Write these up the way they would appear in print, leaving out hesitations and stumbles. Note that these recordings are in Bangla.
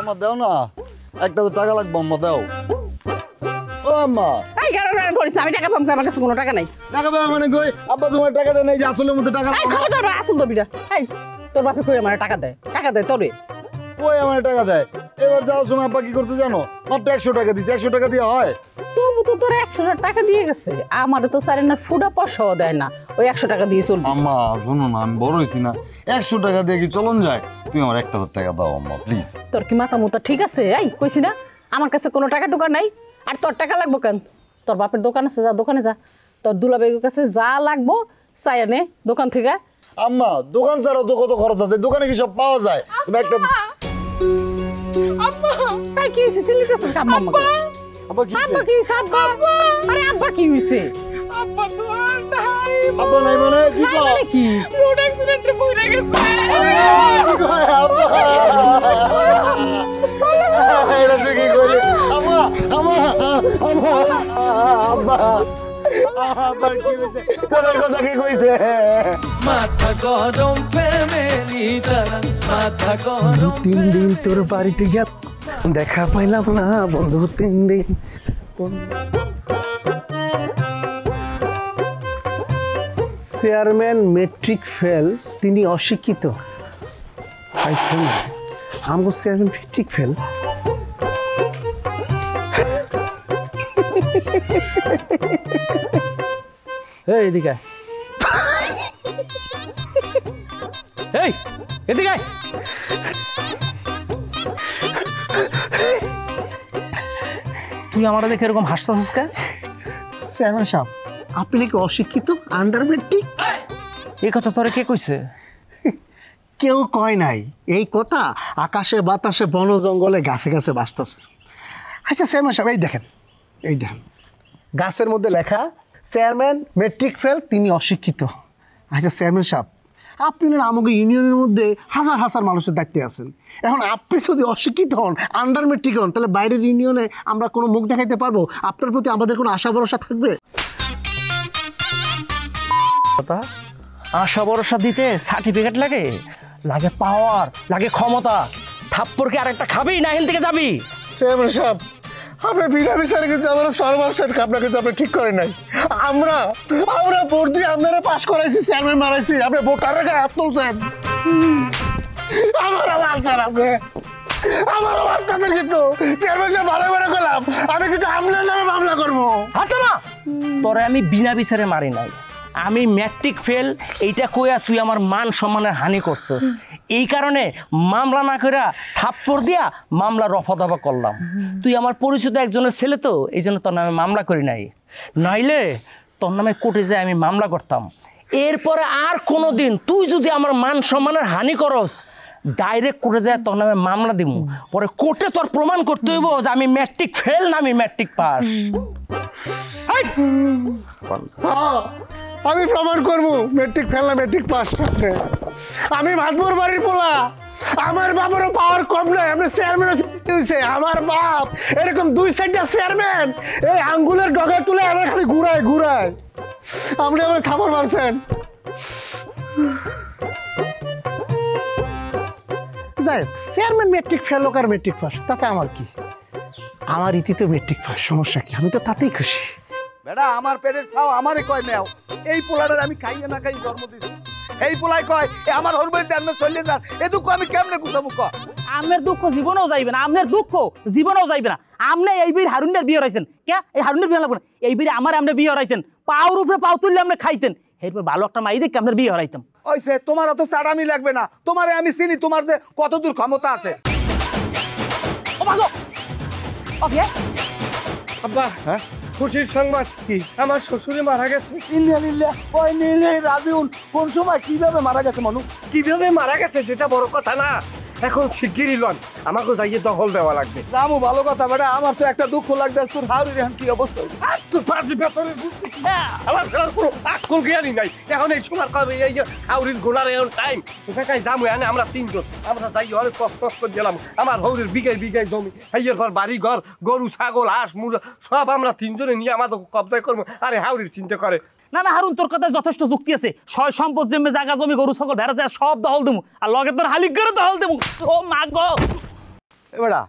আম্মা দাও না, একটা তো টাকা লাগবে আম্মা দাও। ও আম্মা এই কারণ করিস আমি টাকা পাম, আমার কাছে কোনো টাকা নাই। টাকা পাবে মানে কই? আব্বা তোমার টাকাটা নেই যে আসলের মধ্যে টাকা। এই খবরদার আসল তো বিটা। এই তোর বাপে কই আমার টাকা দেয়? টাকা দেয় তোরে? কই আমার টাকা দেয়? এবার যাওয়ার সময় আব্বা কি করতে জানো? মাত্র 100 টাকা দিছে। 100 টাকা দিয়ে হয়? তবু তো তোর 100 টাকা দিয়ে গেছে, আমারে তো সারেনার ফুডা পয়সাও দেয় না, ওই 100 টাকা দিয়ে চলবে। আম্মা শোনো না, আমি বড় হইছি না, 100 টাকা দিয়ে কি চলন যায়? তুমি আমার 1000 টাকা দাও আম্মা প্লিজ। তোর কি মাথা মুতা ঠিক আছে? এই কইছি না আমার কাছে কোনো টাকা টুকা নাই, আর তোর টাকা লাগবো কেন? তোর বাপের দোকান আছে, যা দোকানে যা, তোর দুলাভাইয়ের কাছে যা লাগবো চাই আনে দোকান থেকে। আম্মা দোকান ছাড়াও তো কত খরচ আছে, দোকানে কি সব পাওয়া যায়? তুমি একটা আব্বা তাই কি হইছে? চিল্লাইতেছিস আম্মা আমাকে? আব্বা কি আব্বা কি হইছে? আব্বা আরে আব্বা কি হইছে? আব্বা তোমার নাই, আব্বা নাই মানে কি নাই মানে কি? রোড অ্যাক্সিডেন্টে পড়ে গেছে। আব্বা এটা তুই কি কইলি? আম্মা আম্মা আম্মা আব্বা আব্বার কি হইছে? তোর কথা কি কইছে? মাথা গরম ফ্যামিলি তারা মাথা গরম। 3 দিন তোর বাড়িতে গিয়া দেখা পাইলাম না বন্ধু, 3 দিন। চেয়ারম্যান মেট্রিক ফেল, তিনি অশিক্ষিত। আমগো চেয়ারম্যান মেট্রিক ফেল। এই এদিকে এই এদিকে তুই আমার দেখে এরকম হাসতেছিস কেন? চেয়ারম্যান সাহেব আপনি নাকি অশিক্ষিত, আন্ডার মেট্রিক? এই কথা তোরে কে কইছে? কেউ কয় নাই এই কথা, আকাশে বাতাসে বন জঙ্গলে গাছে গাছে বাসতেছে। আচ্ছা চেয়ারম্যান সাহেব এই দেখেন গাছের মধ্যে লেখা চেয়ারম্যান মেট্রিক ফেল, তিনি অশিক্ষিত। আচ্ছা চেয়ারম্যান সাহেব আপনি না আমাকে ইউনিয়নের মধ্যে হাজার হাজার মানুষের দায়িত্বে আছেন, এখন আপনি যদি অশিক্ষিত হন, আন্ডার মেট্রিক হন, তাহলে বাইরের ইউনিয়নে আমরা কোনো মুখ দেখাইতে পারবো? আপনার প্রতি আমাদের কোনো আশা ভরসা থাকবে? আশা ভরসা দিতে সার্টিফিকেট লাগে, লাগে পাওয়ার, লাগে ক্ষমতা। থাপ্পড়কে আরেকটা খাবি না এখান থেকে যাবি? চেয়ারম্যান সাহেব আপনি বিনা বিচারে কিন্তু আমার সর্বশেষ কাপড়া কিন্তু আপনি ঠিক করেন নাই। আমরা ভোট দিয়ে আপনারা পাশ করাইছি, চেয়ারম্যান মারাইছি, আপনি ভোটারের গায়ে হাত তুলছেন। আমারও বাচ্চাদের কিন্তু চেয়ারম্যান সাহেব ভালো করে গেলাম, আমি কিন্তু আপনার নামে মামলা করবো। হাতে না তোরে আমি বিনা বিচারে মারি নাই, আমি ম্যাট্রিক ফেল এইটা কইয়া তুই আমার মান সম্মানের হানি করছিস, এই কারণে মামলা না কইরা থাপ্পড় দিয়া মামলা রফা দফা করলাম। তুই আমার পরিচিত একজনের ছেলে তো, এই জন্য তোর নামে মামলা করি নাই, নাইলে তোর নামে কোর্টে যায় আমি মামলা করতাম। এরপরে আর কোনো দিন তুই যদি আমার মান সম্মানের হানি করস, ডাইরেক্ট কোর্টে যায় তোর নামে মামলা দিব, পরে কোর্টে তোর প্রমাণ করতে হইব যে আমি ম্যাট্রিক ফেল না আমি ম্যাট্রিক পাস। আমি প্রমাণ করবো মেট্রিক ফেল না মেট্রিক পাস। আমি ভাতপুর বাড়ির পোলা, আমার বাবারও পাওয়ার কম নাই, আমি চেয়ারম্যান হয়েছে। আমার বাপ এরকম 2 সাইডটা চেয়ারম্যান, এই আঙ্গুলের ডগা তুলে আমার খালি ঘুরায়। আপনি আমার থাপড় মারছেন। যাই চেয়ারম্যান মেট্রিক ফেল হোক আর মেট্রিক পাস, তাতে আমার কি? আমার ইতিতে মেট্রিক পাস, সমস্যা কি? আমি তো তাতেই খুশি। বেটা আমার পেটের ছাও আমারে কয় নেও, এই পোলাটার আমি খাইয়ে না খাই জন্ম দিছি। এই পোলাই কয় আমার হরবাড়িতে আমি চলে যান, এ দুঃখ আমি কেমনে গুছাবো? আপনার দুঃখ জীবনেও যাইবে না, আপনার দুঃখ জীবনেও যাইবে না। আপনি এই বীর হারুনের বিয়ে হয়েছেন কে? এই হারুনের বিয়ে লাগবে না, এই বীরে আমার আপনি বিয়ে হরাইতেন, পাওয়ার উপরে পাও তুললে আপনি খাইতেন, এরপর ভালো একটা মাই দেখে আপনার বিয়ে হরাইতাম। ওইসে তোমার অত চাড়ামি লাগবে না, তোমারে আমি চিনি, তোমার যে কত দূর ক্ষমতা আছে। আব্বা হ্যাঁ খুশির সংবাদ কি, আমার শ্বশুরে মারা গেছে। রাজিউল কোন সময় কিভাবে মারা গেছে মানুষ? কিভাবে মারা গেছে সেটা বড় কথা না, এখন শিগগিরই লন, আমাকে যাইয়ে দখল দেওয়া লাগবে। রামু ভালো কথা বেটা, আমার তো একটা দুঃখ লাগছে, তোর হাউরির এখন কি অবস্থা? তোর পাঁচি ভেতরে আমার ফেরার কোনো আক্কল জ্ঞানই নাই। এখন এই সময় কবে এই যে হাউরির গোলার এখন টাইম সেখানে যাবো, এনে আমরা 3 জন আমরা যাই অনেক কষ্ট গেলাম। আমার হাউরির বিঘায় বিঘায় জমি, হাইয়ের পর বাড়ি ঘর, গরু ছাগল হাঁস মুরগা সব আমরা 3 জনে নিয়ে আমাদের কবজায় করবো। আরে হাউরির চিন্তা করে না না হারুন, তোর কথায় যথেষ্ট যুক্তি আছে। সয় সম্পদ জেমে জায়গা জমি গরু ছাগল ভেড়া যায় সব দখল দেবো, আর লগে তোর হালিক করে দখল দেবো। ও মা গো, এবারা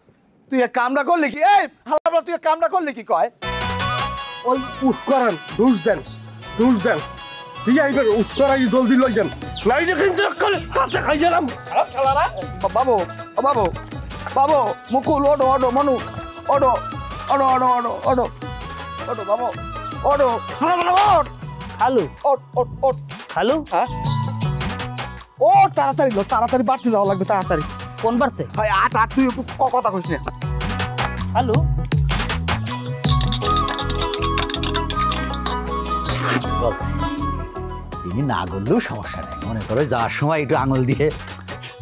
তুই এক কামটা করলি কি এই হালাবড়া তুই এক কামটা করলি কি কয় ওই উস্করান ডুস দেন দিয়ে আইবেন উস্করাই জলদি লই যান নাই যে কিন্তু কাছে খাই গেলাম শালারা বাবু বাবু বাবু মুকুল ওডো ওডো মনু ওডো ওডো ওডো ওডো ওডো ওডো বাবু ওডো হালাবড়া ওড খালু ওড ওড ওড খালু হ্যাঁ ও তাড়াতাড়ি বাড়তে যাওয়া লাগবে তাড়াতাড়ি কোন বাড়তে ভাই আট তুই কথা কইস না খালু তিনি না গললেও সমস্যা নেই, মনে করো যাওয়ার সময় একটু আঙুল দিয়ে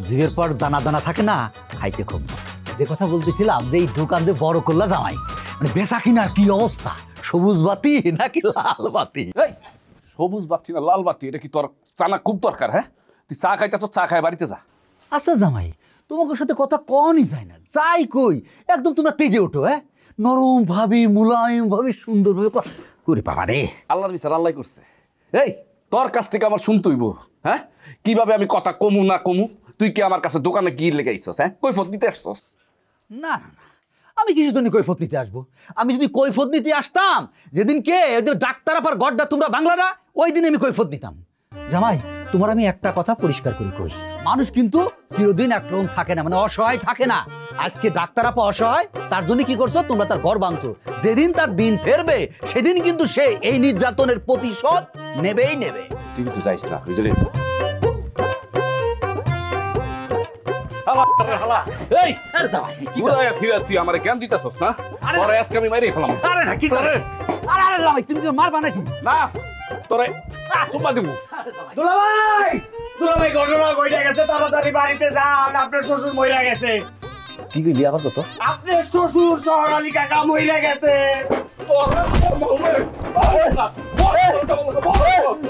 জিভের পর দানা দানা থাকে না, খাইতে খুব ভালো। যে কথা বলতেছিলাম যে এই দোকান দিয়ে বড় করলা জামাই, মানে বেচা কিনার কি অবস্থা, সবুজ বাতি নাকি লাল বাতি? এই সবুজ বাতি না লাল বাতি, এটা কি তোর জানা খুব দরকার? হ্যাঁ, তুই চা খাইতেছ, চা খাই বাড়িতে যা। আচ্ছা জামাই, তোমাকে সাথে কথা কনই যায় না, যাই কই একদম তোমরা তেজে ওঠো। হ্যাঁ, নরম ভাবে মুলায়ম ভাবে সুন্দর ভাবে করে বাবা রে, আল্লাহর বিচার আল্লাহ করছে। এই তোর কাছ থেকে আমার শুনতেইব, হ্যাঁ কিভাবে আমি কথা কমু না কমু? তুই কি আমার কাছে দোকানে কি লেগে আইছস? হ্যাঁ, কৈফত নিতে আসছস? না না না, আমি কিসের জন্য কৈফত নিতে আসবো? আমি যদি কৈফত নিতে আসতাম যেদিন কে ডাক্তার আপার গড্ডা তোমরা বাংলারা, ওই দিন আমি কৈফত নিতাম। জামাই, তোমার আমি একটা কথা পরিষ্কার করে কই, মানুষ কিন্তু চিরদিন একরকম থাকে না, মানে অসহায় থাকে না। আজকে ডাক্তার আপা অসহায়, তার জন্য কি করছো তোমরা? তার ঘর ভাঙছো। যেদিন তার দিন ফেরবে সেদিন কিন্তু সে এই নির্যাতনের প্রতিশোধ নেবেই নেবে। তুই কিন্তু যাইস না, বুঝলি? এই কি তুই আমার জ্ঞান দিতেছস না? তোরে আজকে আমি মাইরে ফেলাম। আরে না, কি করে? আরে আরে জামাই, তুমি কি মারবা নাকি? না তোরে চুম্মা দিব। দুলাভাই ঘটনা কইটা গেছে, তাড়াতাড়ি বাড়িতে যান, আপনার শ্বশুর মইরা গেছে। কি কইলি আবার কত? আপনার শ্বশুর শহর আলী কাকা মইরা গেছে।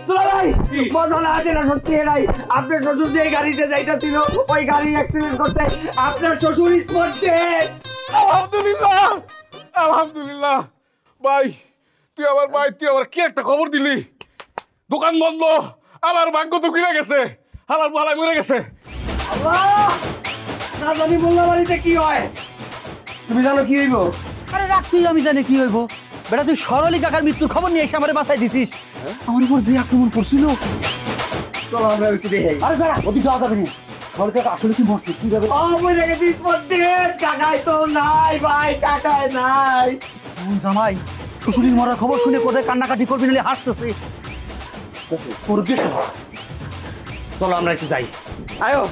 দুলাভাই মজা না আছে না, সত্যি নাই। আপনার শ্বশুর যে গাড়িতে যাইতা ছিল ওই গাড়ি অ্যাক্সিডেন্ট করতে আপনার শ্বশুর স্পট ডেড। আলহামদুলিল্লাহ, আলহামদুলিল্লাহ। ভাই তুই আমার কি একটা খবর দিলি? দোকান বন্ধ, আমার ভাগ্য তো খুলে গেছে, আমার বালাই মরে গেছে। আল্লাহ, না জানি মোল্লা বাড়িতে কি হয়? তুমি জানো কি হইব? আরে রাখ তুই, আমি জানি কি হইব। বেটা তুই সরলি কাকার মৃত্যুর খবর নিয়ে এসে আমারে বাঁচাই দিছিস। আমার উপর যে আক্রমণ করছিল, চলো আমরা একটু দেখে। আরে যারা ওদিকে যাওয়া যাবে না। সরলি কাকা আসলে কি মরছে, কি ভাবে? ও মরে গেছে স্পট ডেড। কাকাই তো নাই ভাই, কাকাই নাই। জামাই শ্বশুরির মরার খবর শুনে কোথায় কান্নাকাটি করবি, নাহলে হাসতেছে। চলো আমরা একটু যাই। আয়ো,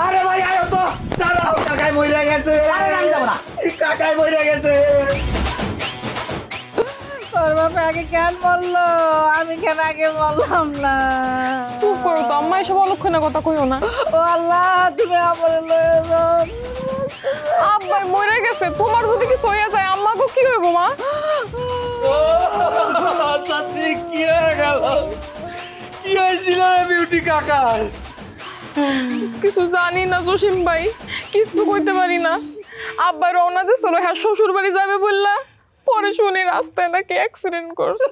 আরে ভাই আয়ো তো, দাঁড়াও, কাকাই মরে গেছে। আরে আমি যাবো না। কাকাই মরে গেছে। তোর বাপে আগে কেন বললো? আমি কেন আগে বললাম না? চুপ করো তো আম্মা, এসব অলক্ষণে কথা কইও না। ও আল্লাহ, তুমি আমার লয়ে যাও। আব্বাই মরে গেছে, তোমার যদি কিছু হয়ে যায় আম্মাকে কি হইব মা? কি হয়ে গেল? কি হয়েছিল বিউটি কাকা? কিছু জানি না জসিম ভাই, কিছু কইতে পারি না। আব্বাই রওনা দিছিল হ্যাঁ শ্বশুর বাড়ি যাবে বললা, পরে শুনি রাস্তায় নাকি অ্যাক্সিডেন্ট করছে।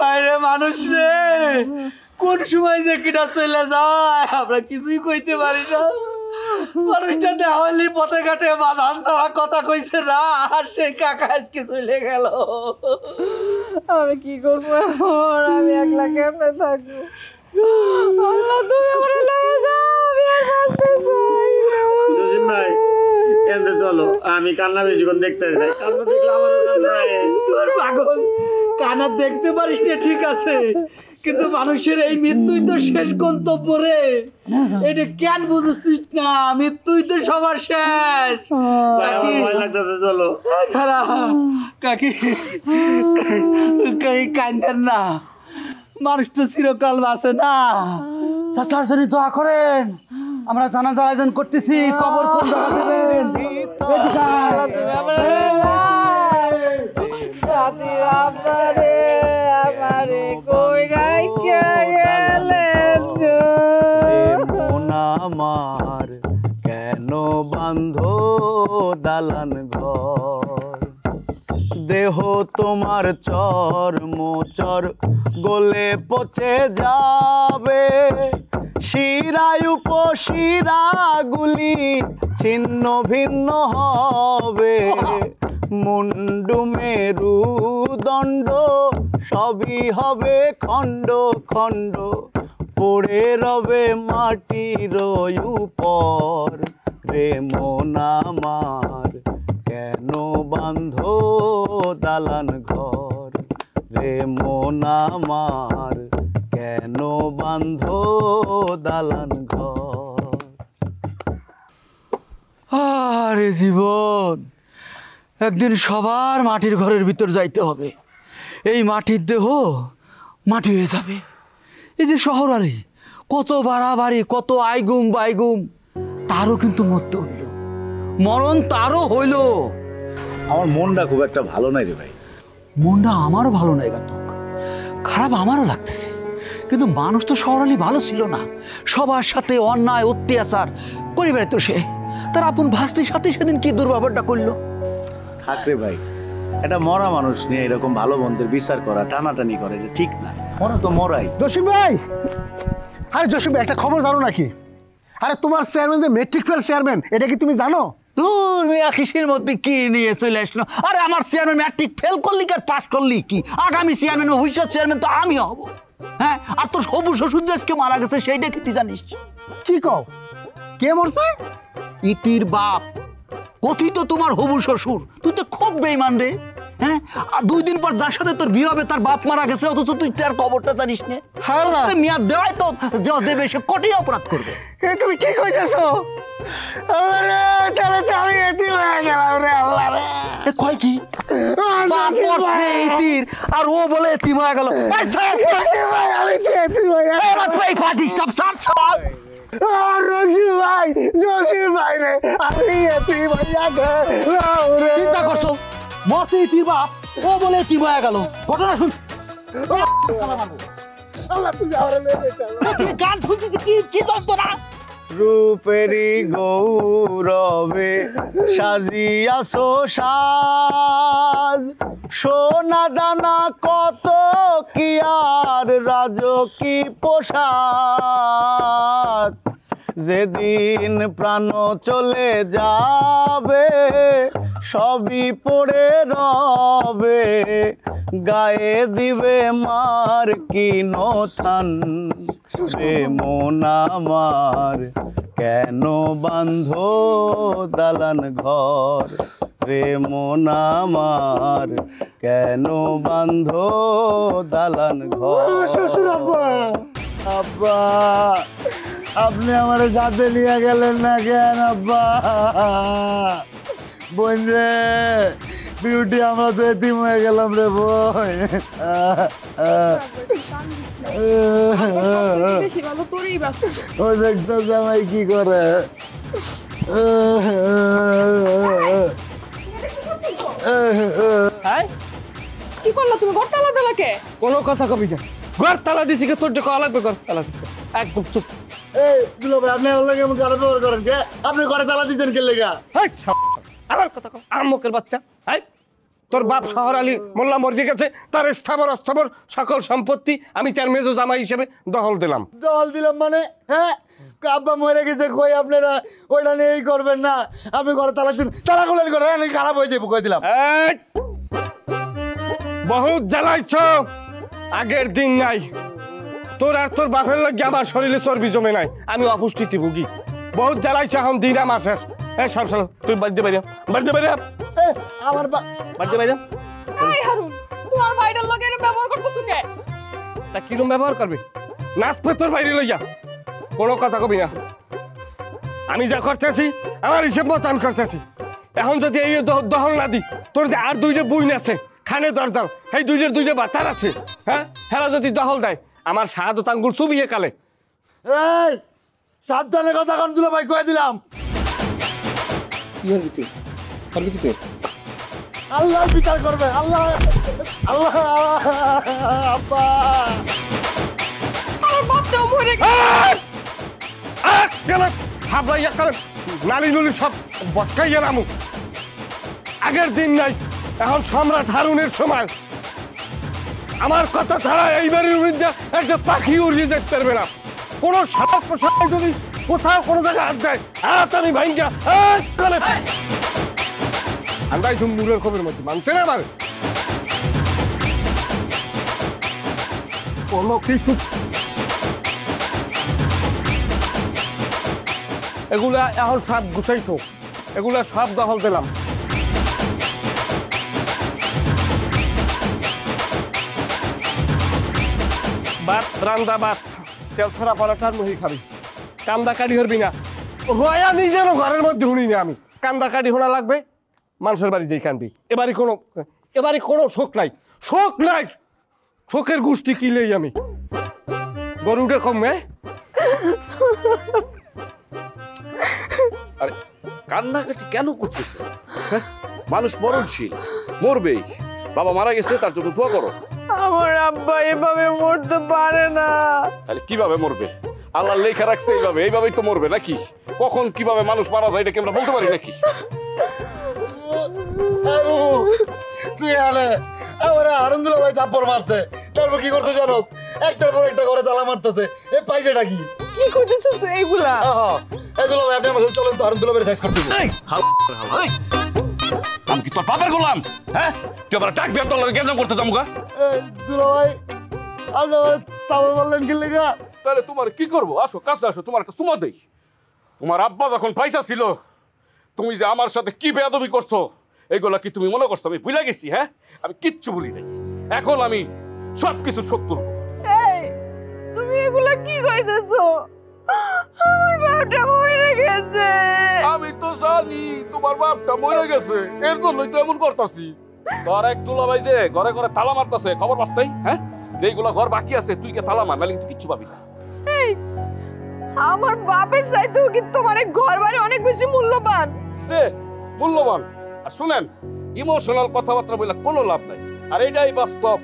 আরে মানুষ রে, কোন সময় যে কিটা চলে যায় আমরা কিছুই কইতে পারি না। মানুষটা দেওয়ালি পথে ঘাটে বাজান ছাড়া কথা কইছে না, আর সেই কাকা আজকে চলে গেল। আমি কি করবো এখন? আমি একলা কেমনে থাকবো? আল্লাহ, তুমি আমার লয়ে যাও, আমি আর বাঁচতে চাই না। জসিম ভাই, এনতে চলো, আমি কান্না বেশিক্ষণ দেখতে পারি না। কান্না দেখলে আমারও কান্না হয়। তোর পাগল, কানা দেখতে পারিস না ঠিক আছে, কিন্তু মানুষের এই মৃত্যুই তো শেষ গন্তব্য রে। এটা কেন বুঝছিস না? মৃত্যুই তো সবার শেষ। ভাই, আমার ভয় লাগতেছে, চলো। খারাপ কাকি, কান্দেন না, মানুষ তো চিরকাল বাঁচে না। চাচার জন্য দোয়া করেন, আমরা জানাজার আয়োজন করতেছি, কবর কোন জায়গা দেবেন? আমারে কই রাইখা গেলেন গো? মন আমার কেন বান্ধ দালান ঘর, দেহ তোমার চর মোচর গলে পচে যাবে, শিরায় উপশিরাগুলি ছিন্ন ভিন্ন হবে, মুন্ডু মেরুদণ্ড সবই হবে খণ্ড খণ্ড, পড়ে রবে মাটির উপর। রে মন আমার কেন বাঁধ দালান ঘর, রে মন আমার কেন বাঁধ দালান ঘর। আরে জীবন, একদিন সবার মাটির ঘরের ভিতর যাইতে হবে। এই মাটির দেহ মাটি হয়ে যাবে। এই যে শহর আলী, কত বাড়াবাড়ি, কত আইগুম বাইগুম, তারও কিন্তু মরতে হইল, মরণ তারও হইল। আমার মনটা খুব একটা ভালো নাই রে ভাই। মনটা আমারও ভালো নাই গাতক, খারাপ আমারও লাগতেছে। কিন্তু মানুষ তো শহর আলী ভালো ছিল না, সবার সাথে অন্যায় অত্যাচার করে বেড়াতো সে। তার আপন ভাস্তির সাথে সেদিন কি দুর্ব্যবহারটা করলো। থাক রে ভাই, এটা মরা মানুষ নিয়ে এরকম ভালো মন্দের বিচার করা, টানাটানি করে, এটা ঠিক না। মরা তো মরাই। জসিম ভাই, আরে জসিম ভাই একটা খবর জানো নাকি? আরে তোমার চেয়ারম্যান যে মেট্রিক ফেল চেয়ারম্যান, এটা কি তুমি জানো? দূর মিয়া, কিসের মধ্যে কি নিয়ে চলে আসলো? আরে আমার চেয়ারম্যান ম্যাট্রিক ফেল করলি কি আর পাস করলি কি? আগামী চেয়ারম্যান, ভবিষ্যৎ চেয়ারম্যান তো আমি হব। হ্যাঁ, আর তোর হবু শ্বশুর যে আজকে মারা গেছে সেইটা কি তুই জানিস? কি কও? কে মরছে? ইতির বাপ, কথিত তোমার হবু শ্বশুর। তুই তো খুব বেইমান রে। হ্যাঁ, আর 2 দিন পর যার সাথে তোর বিয়ে হবে তার বাপ মারা গেছে, অথচ তুই তার খবরটা জানিস না। হ্যাঁ না, মিয়া দেওয়াই তো যে দেবে সে কঠিন অপরাধ করবে। এই তুমি কি কইতেছো? আরে তাহলে তো আমি এতিম হয়ে গেলাম রে। আল্লাহ রে, এ কয় কি? বাপ মরছে ইতির, আর ও বলে এতিম হয়ে গেল। এই স্যার, ভাই আমি কি এতিম হয়ে গেলাম? এবার তুই পার্টি স্টপ স্যার সব। রঞ্জু ভাই, জসিম ভাই রে, আমি এতিম হয়ে গেলাম রে। চিন্তা করছো, মরছে ইতির বাপ, ও বলে এতিম হয়ে গেল। ঘটনা শুন। আল্লাহ তুমি আমারে লয়ে যাও। তুমি গান শুনছিস কি কি যন্ত্রণা? রূপেরি গৌরবে সাজিয়াছো সাজ, সোনা দানা কত কি আর রাজকি পোশাক। যেদিন প্রাণ চলে যাবে সবই পড়ে রবে, গায়ে দিবে মার কিনো থান। রে মন আমার কেন বাঁধ দালান ঘর, রে মন আমার কেন বাঁধ দালান ঘর। শ্বশুর আব্বা, আব্বা আপনি আমার সাথে নিয়ে গেলেন না কেন আব্বা? বোন রে, বিউটি আমরা তো এতিম হয়ে গেলাম রে বোন। ও দেখতো জামাই কি করে। কি করলো তুমি? ঘর তালা দিলা কে? কোনো কথা কবি না। ঘর তালা দিছি কে? তোর যে কলা লাগবে ঘর তালা দিছি। একদম চুপ। এই দুলো ভাই, আপনি আমার লাগে খারাপ ব্যবহার করেন কে? আপনি ঘরে তালা দিয়েছেন কে লেগা? আবার কথা কও, আমকের বাচ্চা। হাই, তোর বাপ শহর আলী মোল্লা মরে গেছে, তার স্থাবর অস্থাবর সকল সম্পত্তি আমি তার মেজো জামাই হিসেবে দখল দিলাম। দল দিলাম মানে? হ্যাঁ, আব্বা মরে গেছে কই আপনারা ওইটা নিয়ে এই করবেন না। আপনি ঘরে তালা দিন, তালা খুলেন করে খারাপ হয়ে যাবো কই দিলাম। এই, বহুত জ্বালাইছ, আগের দিন নাই। তোর আর তোর বাপের লাগে আমার শরীরে চর্বি জমে নাই, আমি অপুষ্টিতে ভুগি। বহুত জ্বালাইছ, এখন দিন আমার শেষ। এই সব সালো তুই বাড়িতে বাইরে, বাড়িতে বাইরে, আমার বাড়িতে বাইরে। এই হারুন, তোমার ভাইটার লগে এরকম ব্যবহার করতেছো কে? তা কিরম ব্যবহার করবি? নাচবে তোর বাইরে লইয়া, কোনো কথা কবি না। আমি যা করতেছি আমার হিসেব মতো আমি করতেছি। এখন যদি এই দহল না দি, তোর যে আর 2টা বইন আছে খানে দরজাল, এই 2টা বাতার আছে, হ্যাঁ, হেরা যদি দহল দেয় আমার শাহাদত আঙ্গুল চুবিয়ে কালে। এই সাবধানে কথা কন দুলো ভাই কয়ে দিলাম। আল্লাহ বিচার করবে, আল্লাহ আল্লাহ। আব্বা আমার বাপটাও মরে হাবলাইয়া কালে নালি নুলি সব বসকাইয়া নামু। আগের দিন নাই, এখন সম্রাট হারুনের সময়। আমার কথা ছাড়া এইবারের মধ্যে একটা পাখি উড়িয়ে যেতে পারবে না। কোনো সাহস প্রসাদ যদি কোথাও কোনো জায়গায় হাত দেয় হাত আমি ভাইঙ্গা কালে আন্দাই তুমি নূরের খবরের মধ্যে মানছে না আমার কোনো কিছু এগুলা এখন সব গুছাইতো এগুলা সব দখল দিলাম ভাত রান্দা ভাত তেল ছড়া পরাটার মুহি খাবি কান্দা কাটি হরবি না রয়া নিজেরও ঘরের মধ্যে শুনি না আমি কান্দা কাটি শোনা লাগবে মানুষের বাড়ি যেই কানবি এবারে কোনো শোক নাই শোকের গোষ্ঠী কিলেই আমি গরুটা কমে আরে কান্নাকাটি কেন করতেছ মানুষ মরণশীল মরবেই বাবা মারা গেছে তার জন্য দোয়া করো আমার আব্বা এভাবে মরতে পারে না তাহলে কিভাবে মরবে আল্লাহ লেখা রাখছে এইভাবেই তো মরবে নাকি কখন কিভাবে মানুষ মারা যায় এটা কি আমরা বলতে পারি নাকি তুই আলে আমার আরন্দুল ভাই থাপ্পড় মারছে তারপর কি করতে জানোস একটার পর একটা করে তালা মারতেছে এ পাইছেটা কি কি করতেছিস তুই এইগুলা এগুলো আপনি আমার সাথে চলেন তো আরন্দুল ভাই সাইজ করতে আমি কি তোর বাবার গোলাম হ্যাঁ তুই আবার টাক বিয়ার তোর লাগে গেঞ্জাম করতে যাবো দুলা ভাই আপনি আমার তাবর বললেন কি লেগা তাহলে তোমার কি করবো আসো কাছে আসো তোমার একটা চুমা দেই তোমার আব্বা যখন পয়সা ছিল তুমি যে আমার সাথে কি বেয়াদবি করছো এইগুলা কি তুমি মনে করছো আমি ভুলে গেছি হ্যাঁ আমি কিচ্ছু বলি নাই এখন আমি সবকিছু শোধ করবো এই তুমি এগুলা কি কইতেছো আমার বাপটা মরে গেছে আমি তো জানি তোমার বাপটা মরে গেছে এর জন্যই তো এমন করতাছি তোর এক দুলা ভাই যে ঘরে ঘরে তালা মারতাছে খবর পাচ্ছাই হ্যাঁ যেগুলা ঘর বাকি আছে তুই কে তালা মার নাহলে কিন্তু কিচ্ছু পাবি না এই আমার বাপের চাইতেও কি তোমার ঘর বাড়ি অনেক বেশি মূল্যবান সে মূল্যবান আর শুনেন ইমোশনাল কথাবার্তা বলে কোনো লাভ নাই আর এটাই বাস্তব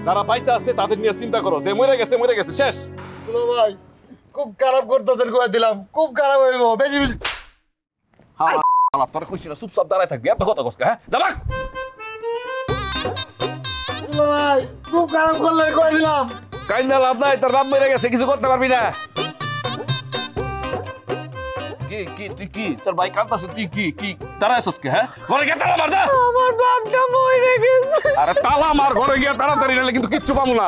যারা পয়সা আছে তাদের নিয়ে চিন্তা করো যে মরে গেছে শেষ দুলা ভাই খুব খারাপ করতেছেন কয়ে দিলাম খুব খারাপ হইব বেশি বেশি আমার তোর কইছি না চুপচাপ দাঁড়ায় থাকবি এত কথা কস হ্যাঁ যাবাক দুলা ভাই খুব খারাপ করলে কয়ে দিলাম কাইন্না লাভ নাই তোর বাপ মরে গেছে কিছু করতে পারবি না তুই কি তোর ভাই কাঁদতাছে তুই কি দাঁড়াইছস কে হ্যাঁ ঘরে গিয়ে তালা মার যা আমার বাপটা মরে গেছে আরে তালা মার ঘরে গিয়ে তাড়াতাড়ি নাহলে কিন্তু কিচ্ছু পাবো না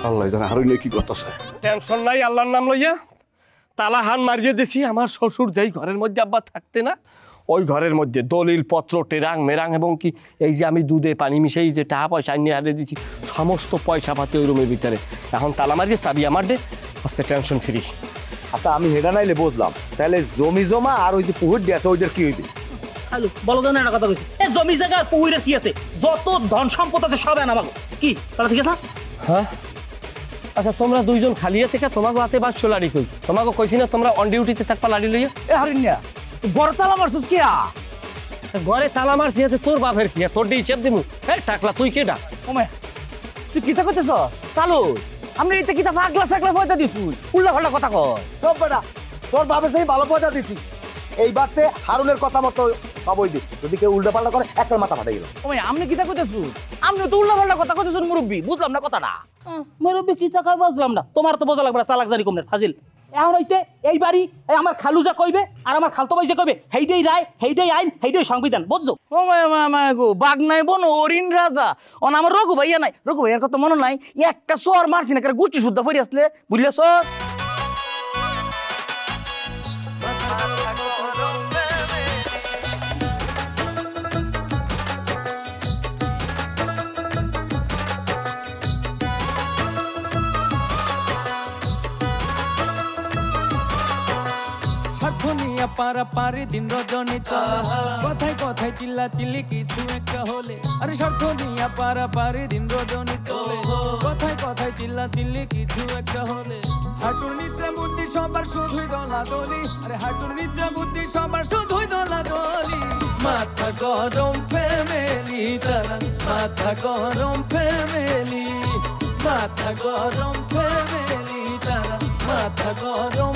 আল্লাহ জানে হারুই কি করতেছে টেনশন নাই আল্লাহর নাম লইয়া তালা হান মারিয়ে দিছি আমার শ্বশুর যেই ঘরের মধ্যে আব্বা থাকতে না ওই ঘরের মধ্যে দলিল পত্র টেরাং মেরাং এবং কি এই যে আমি দুধে পানি মিশাই যে টাকা পয়সা নিয়ে হারিয়ে দিছি সমস্ত পয়সা পাতি ওই রুমের ভিতরে এখন তালা মারিয়ে চাবি আমার দে আস্তে টেনশন ফ্রি আচ্ছা আমি হেডা নাইলে বুঝলাম তাহলে জমি জমা আর ওই যে পুকুর দিয়ে আছে ওইটার কি হইবে হ্যালো বলো জানো একটা কথা কইছি এই জমি জায়গা পুকুরের কি আছে যত ধন সম্পদ আছে সব আনা আমাকে কি তাহলে ঠিক আছে হ্যাঁ আচ্ছা তোমরা দুইজন খালিয়া থেকে তোমাকে হাতে বাক্স লাড়ি কই তোমাকে কইছি না তোমরা অন ডিউটিতে থাকবা লাড়ি লইয়া এ হারিনিয়া বড় তালা মারছস কি ঘরে তালা মারছি তোর বাপের কি তোর দিয়ে হিসেব দিমু এই টাকলা তুই কেডা ওমে তুই কিতা করতেছ চালু আমি এইতে কিতা পাগলা সাগলা পয়সা দিছু উল্লা ফাল্লা কথা কয় সব বেটা তোর বাপের সেই ভালো পয়সা দিছি এই বারতে হারুনের কথা মতো পাবই দি যদি কেউ উল্টা পাল্টা করে একটা মাথা ফাটাই গেল ওমে আপনি কিতা করতেছ আপনি তো উল্লা ফাল্লা কথা কইতেছুন মুরব্বি বুঝলাম না কথাটা মুরব্বি কিতা কয় বুঝলাম না তোমার তো বোঝা লাগবে না চালাক জানি কমনে ফাজিল এখন হইতে এই বাড়ি আমার খালু যা কইবে আর আমার খালতো ভাই যা কইবে হেইটাই রায় হেইটাই আইন হেইটাই সংবিধান বুঝছো ও মা গো বাঘ নাই বনো অরিন রাজা অন আমার রঘু ভাইয়া নাই রঘু ভাইয়ার কথা মনে নাই একটা চোর মারছি না গুষ্টি শুদ্ধ পড়ে আসলে বুঝলেছ পারাপারি দিন রজনী চলে কথায় কথায় চিল্লা চিল্লি কিছু একটা হলে আরে স্বার্থ নিয়া পারাপারি দিন রজনী চলে কথায় কথায় চিল্লা চিল্লি কিছু একটা হলে হাঁটুর নিচে বুদ্ধি সবার শুধুই দলাদলি আরে হাঁটুর নিচে বুদ্ধি সবার শুধুই দলাদলি মাথা গরম ফ্যামিলি তারা মাথা গরম ফ্যামিলি মাথা গরম ফ্যামিলি তারা মাথা গরম